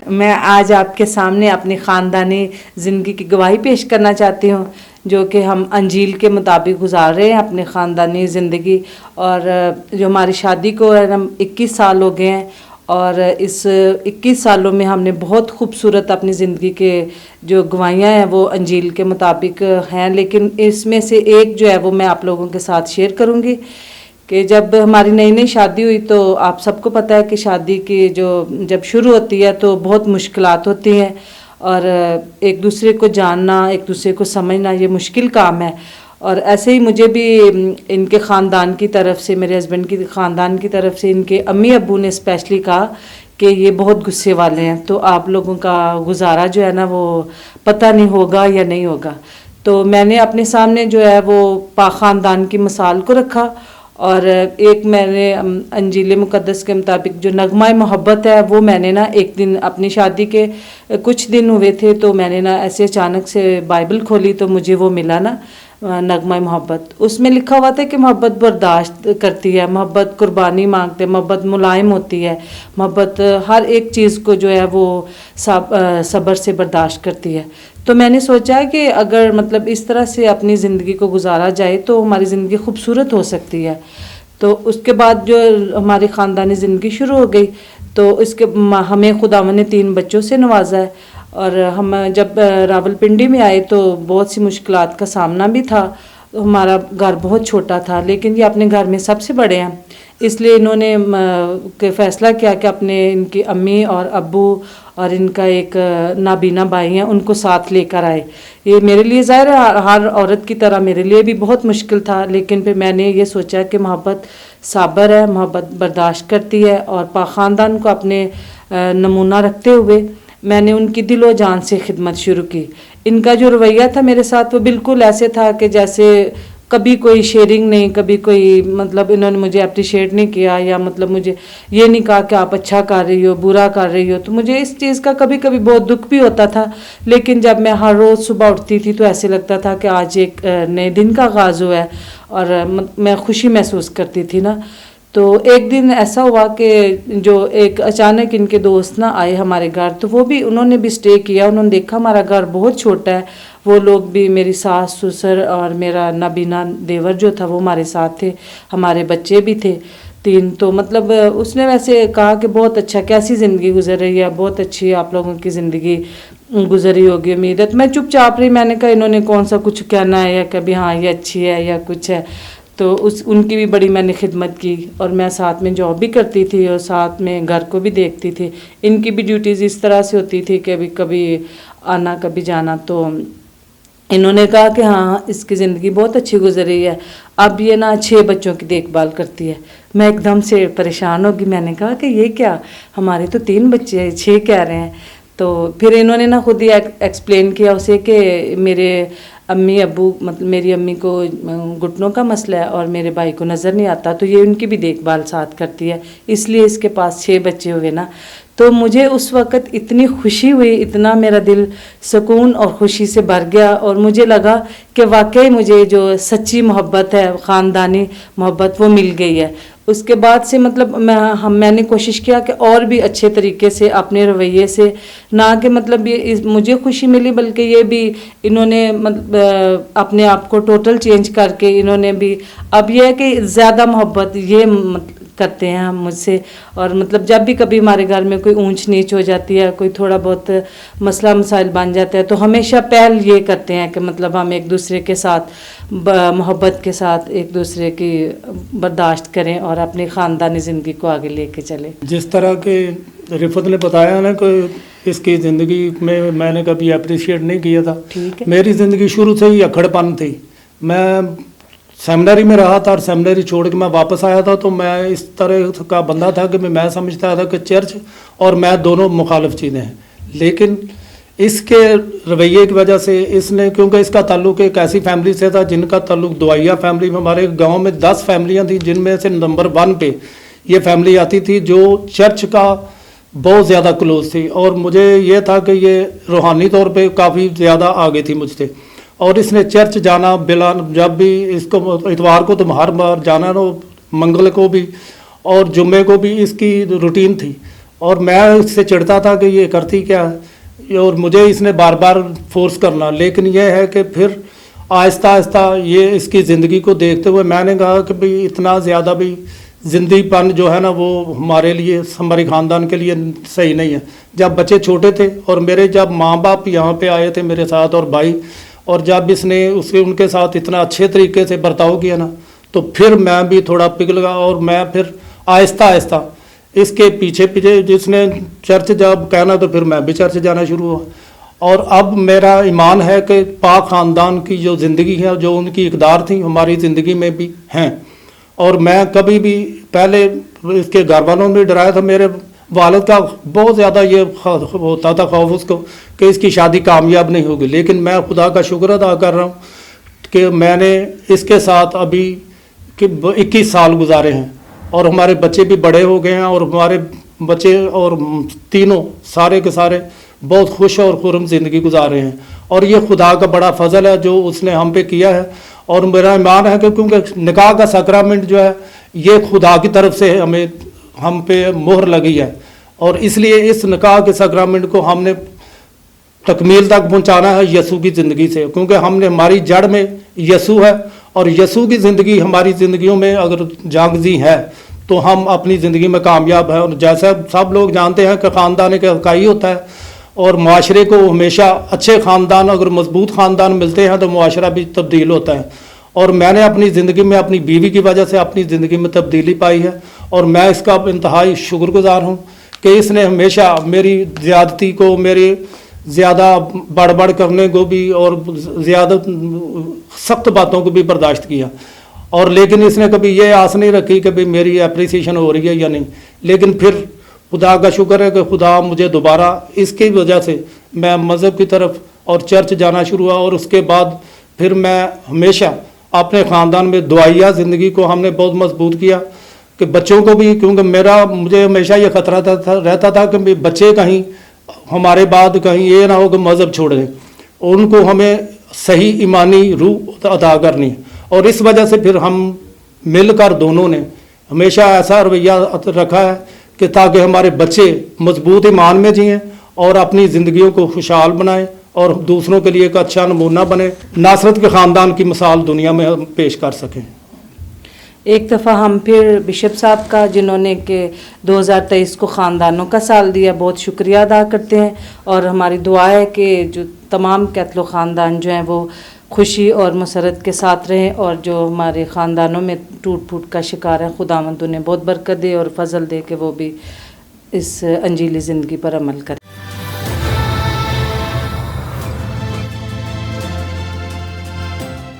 میں آج آپ کے سامنے اپنی خاندانی زندگی کی گواہی پیش کرنا چاہتی ہوں جو کہ ہم انجیل کے مطابق گزار رہے ہیں اپنی خاندانی زندگی. اور جو ہماری شادی کو 21 سال ہو گئے ہیں اور اس 21 سالوں میں ہم نے بہت خوبصورت اپنی زندگی کے جو گواہیاں ہیں وہ انجیل کے مطابق ہیں. لیکن اس میں سے ایک جو ہے وہ میں آپ لوگوں کے ساتھ شیئر کروں گی کہ جب ہماری نئی شادی ہوئی تو آپ سب کو پتہ ہے کہ شادی کی جب شروع ہوتی ہے تو بہت مشکلات ہوتی ہیں اور ایک دوسرے کو جاننا ایک دوسرے کو سمجھنا یہ مشکل کام ہے. اور ایسے ہی مجھے بھی ان کے خاندان کی طرف سے میرے ہسبینڈ کی خاندان کی طرف سے ان کے امی ابو نے اسپیشلی کہا کہ یہ بہت غصے والے ہیں تو آپ لوگوں کا گزارا جو ہے نا وہ پتہ نہیں ہوگا یا نہیں ہوگا. تو میں نے اپنے سامنے جو ہے وہ پاک خاندان کی مثال کو رکھا اور ایک میں نے انجیل مقدس کے مطابق جو نغمہ محبت ہے وہ میں نے نا ایک دن اپنی شادی کے کچھ دن ہوئے تھے تو میں نے نا ایسے اچانک سے بائبل کھولی تو مجھے وہ ملا نا نغمہ محبت. اس میں لکھا ہوا تھا کہ محبت برداشت کرتی ہے, محبت قربانی مانگتے, محبت ملائم ہوتی ہے, محبت ہر ایک چیز کو جو ہے وہ صبر سے برداشت کرتی ہے. تو میں نے سوچا کہ اگر مطلب اس طرح سے اپنی زندگی کو گزارا جائے تو ہماری زندگی خوبصورت ہو سکتی ہے. تو اس کے بعد جو ہماری خاندانی زندگی شروع ہو گئی تو ہمیں خداوند نے 3 بچوں سے نوازا ہے. اور ہم جب راولپنڈی میں آئے تو بہت سی مشکلات کا سامنا بھی تھا. ہمارا گھر بہت چھوٹا تھا لیکن یہ اپنے گھر میں سب سے بڑے ہیں, اس لیے انہوں نے فیصلہ کیا کہ ان کی امی اور ابو اور ان کا ایک نابینا بھائی ہیں ان کو ساتھ لے کر آئے. یہ میرے لیے ظاہر ہے ہر عورت کی طرح میرے لیے بھی بہت مشکل تھا, لیکن پھر میں نے یہ سوچا کہ محبت صابر ہے, محبت برداشت کرتی ہے. اور پاک خاندان کو اپنے نمونہ رکھتے ہوئے میں نے ان کی دل و جان سے خدمت شروع کی. ان کا جو رویہ تھا میرے ساتھ وہ بالکل ایسے تھا کہ جیسے کبھی کوئی شیئرنگ نہیں, کبھی کوئی مطلب انہوں نے مجھے اپریشیٹ نہیں کیا یا مطلب مجھے یہ نہیں کہا کہ آپ اچھا کر رہی ہو برا کر رہی ہو. تو مجھے اس چیز کا کبھی کبھی بہت دکھ بھی ہوتا تھا, لیکن جب میں ہر روز صبح اٹھتی تھی تو ایسے لگتا تھا کہ آج ایک نئے دن کا آغاز ہوا ہے اور میں خوشی محسوس کرتی تھی نا. تو ایک دن ایسا ہوا کہ جو ایک اچانک ان کے دوست نہ آئے ہمارے گھر, تو وہ بھی انہوں نے بھی سٹے کیا. انہوں نے دیکھا ہمارا گھر بہت چھوٹا ہے, وہ لوگ بھی میری ساس سسر اور میرا نابینا دیور جو تھا وہ ہمارے ساتھ تھے, ہمارے بچے بھی تھے 3. تو مطلب اس نے ویسے کہا کہ بہت اچھا, کیسی زندگی گزر رہی ہے, بہت اچھی آپ لوگوں کی زندگی گزری ہوگی امید ہے. تو میں چپ چاپ رہی, میں نے کہا انہوں نے کون سا کچھ کہنا ہے یا کبھی ہاں یہ اچھی ہے یا کچھ ہے. تو ان کی بھی بڑی میں نے خدمت کی اور میں ساتھ میں جاب بھی کرتی تھی اور ساتھ میں گھر کو بھی دیکھتی تھی. ان کی بھی ڈیوٹیز اس طرح سے ہوتی تھی کہ کبھی آنا کبھی جانا. تو انہوں نے کہا کہ ہاں اس کی زندگی بہت اچھی گزر رہی ہے, اب یہ نا 6 بچوں کی دیکھ بھال کرتی ہے. میں ایک دم سے پریشان ہوگی, میں نے کہا کہ یہ کیا, ہمارے تو 3 بچے ہیں 6 کہہ رہے ہیں. تو پھر انہوں نے نا خود ہی ایکسپلین کیا اسے کہ میرے امی ابو مطلب میری امی کو گھٹنوں کا مسئلہ ہے اور میرے بھائی کو نظر نہیں آتا, تو یہ ان کی بھی دیکھ بھال ساتھ کرتی ہے, اس لیے اس کے پاس 6 بچے ہوئے نا. تو مجھے اس وقت اتنی خوشی ہوئی, اتنا میرا دل سکون اور خوشی سے بھر گیا اور مجھے لگا کہ واقعی مجھے جو سچی محبت ہے خاندانی محبت وہ مل گئی ہے. اس کے بعد سے مطلب میں نے کوشش کیا کہ اور بھی اچھے طریقے سے اپنے رویے سے, نہ کہ مطلب یہ مجھے خوشی ملی بلکہ یہ بھی انہوں نے مطلب اپنے آپ کو ٹوٹل چینج کر کے انہوں نے بھی اب یہ ہے کہ زیادہ محبت یہ کرتے ہیں ہم مجھ سے. اور مطلب جب بھی کبھی ہمارے گھر میں کوئی اونچ نیچ ہو جاتی ہے, کوئی تھوڑا بہت مسئلہ مسائل بن جاتا ہے, تو ہمیشہ پہل یہ کرتے ہیں کہ مطلب ہم ایک دوسرے کے ساتھ محبت کے ساتھ ایک دوسرے کی برداشت کریں اور اپنی خاندانی زندگی کو آگے لے کے چلیں. جس طرح کہ رفت نے بتایا نا کہ اس کی زندگی میں نے کبھی اپریشیٹ نہیں کیا تھا. میری زندگی شروع سے ہی اکھڑ پن تھی. میں سیمنری میں رہا تھا اور سیمنری چھوڑ کے میں واپس آیا تھا, تو میں اس طرح کا بندہ تھا کہ میں سمجھتا تھا کہ چرچ اور میں دونوں مخالف چیزیں ہیں. لیکن اس کے رویے کی وجہ سے اس نے, کیونکہ اس کا تعلق ایک ایسی فیملی سے تھا جن کا تعلق دعائیہ فیملی میں, ہمارے گاؤں میں 10 فیملیاں تھیں جن میں سے نمبر 1 پہ یہ فیملی آتی تھی جو چرچ کا بہت زیادہ کلوز تھی. اور مجھے یہ تھا کہ یہ روحانی طور پہ کافی زیادہ آگے تھی مجھ سے. اور اس نے چرچ جانا بلا, جب بھی اس کو اتوار کو تو ہر بار جانا, منگل کو بھی اور جمعے کو بھی اس کی روٹین تھی. اور میں اس سے چڑھتا تھا کہ یہ کرتی کیا ہے، اور مجھے اس نے بار بار فورس کرنا. لیکن یہ ہے کہ پھر آہستہ آہستہ یہ اس کی زندگی کو دیکھتے ہوئے میں نے کہا کہ بھئی اتنا زیادہ بھی زندگی پن جو ہے نا وہ ہمارے لیے، ہمارے خاندان کے لیے صحیح نہیں ہے. جب بچے چھوٹے تھے اور میرے جب ماں باپ یہاں پہ آئے تھے میرے ساتھ اور بھائی، اور جب اس نے ان کے ساتھ اتنا اچھے طریقے سے برتاؤ کیا نا، تو پھر میں بھی تھوڑا پگھل گیا. اور میں پھر آہستہ آہستہ اس کے پیچھے پیچھے جس نے چرچ جب کہنا تو پھر میں بھی چرچ جانا شروع ہوا. اور اب میرا ایمان ہے کہ پاک خاندان کی جو زندگی ہے، جو ان کی اقدار تھی ہماری زندگی میں بھی ہیں. اور میں کبھی بھی پہلے اس کے گھر والوں نے ڈرایا تھا، میرے والد کا بہت زیادہ یہ ہوتا تھا خوف اس کو کہ اس کی شادی کامیاب نہیں ہوگی. لیکن میں خدا کا شکر ادا کر رہا ہوں کہ میں نے اس کے ساتھ ابھی 21 سال گزارے ہیں، اور ہمارے بچے بھی بڑے ہو گئے ہیں، اور ہمارے بچے اور تینوں سارے کے سارے بہت خوش اور خرم زندگی گزار رہے ہیں. اور یہ خدا کا بڑا فضل ہے جو اس نے ہم پہ کیا ہے. اور میرا ایمان ہے کہ کیونکہ نکاح کا سیکرامنٹ جو ہے یہ خدا کی طرف سے ہم پہ مہر لگی ہے، اور اس لیے اس نکاح کے سیکرامنٹ کو ہم نے تکمیل تک پہنچانا ہے یسوع کی زندگی سے، کیونکہ ہم نے ہماری جڑ میں یسوع ہے، اور یسوع کی زندگی ہماری زندگیوں میں اگر جانگزی ہے تو ہم اپنی زندگی میں کامیاب ہیں. اور جیسا سب لوگ جانتے ہیں کہ خاندان ایک اکائی ہوتا ہے، اور معاشرے کو ہمیشہ اچھے خاندان، اگر مضبوط خاندان ملتے ہیں تو معاشرہ بھی تبدیل ہوتا ہے. اور میں نے اپنی زندگی میں اپنی بیوی کی وجہ سے اپنی زندگی میں تبدیلی پائی ہے، اور میں اس کا انتہائی شکر گزار ہوں کہ اس نے ہمیشہ میری زیادتی کو، میری زیادہ بڑھ کرنے کو بھی، اور زیادہ سخت باتوں کو بھی برداشت کیا. اور لیکن اس نے کبھی یہ آس نہیں رکھی کہ میری اپریسیشن ہو رہی ہے یا نہیں. لیکن پھر خدا کا شکر ہے کہ خدا مجھے دوبارہ اس کی وجہ سے میں مذہب کی طرف اور چرچ جانا شروع ہوا. اور اس کے بعد پھر میں ہمیشہ اپنے خاندان میں دعائیہ زندگی کو ہم نے بہت مضبوط کیا کہ بچوں کو بھی، کیونکہ مجھے ہمیشہ یہ خطرہ رہتا تھا کہ بچے کہیں ہمارے بعد کہیں یہ نہ ہو کہ مذہب چھوڑ دیں. ان کو ہمیں صحیح ایمانی روح ادا کرنی ہے. اور اس وجہ سے پھر ہم مل کر دونوں نے ہمیشہ ایسا رویہ رکھا ہے کہ تاکہ ہمارے بچے مضبوط ایمان میں جئیں اور اپنی زندگیوں کو خوشحال بنائیں اور دوسروں کے لیے ایک اچھا نمونہ بنے، ناصرت کے خاندان کی مثال دنیا میں ہم پیش کر سکیں. ایک دفعہ ہم پھر بشپ صاحب کا، جنہوں نے کہ 2023 کو خاندانوں کا سال دیا، بہت شکریہ ادا کرتے ہیں. اور ہماری دعا ہے کہ جو تمام کیتھلو خاندان جو ہیں وہ خوشی اور مسرت کے ساتھ رہیں، اور جو ہمارے خاندانوں میں ٹوٹ پھوٹ کا شکار ہیں خداوند انہیں بہت برکت دے اور فضل دے کہ وہ بھی اس انجیلی زندگی پر عمل کریں.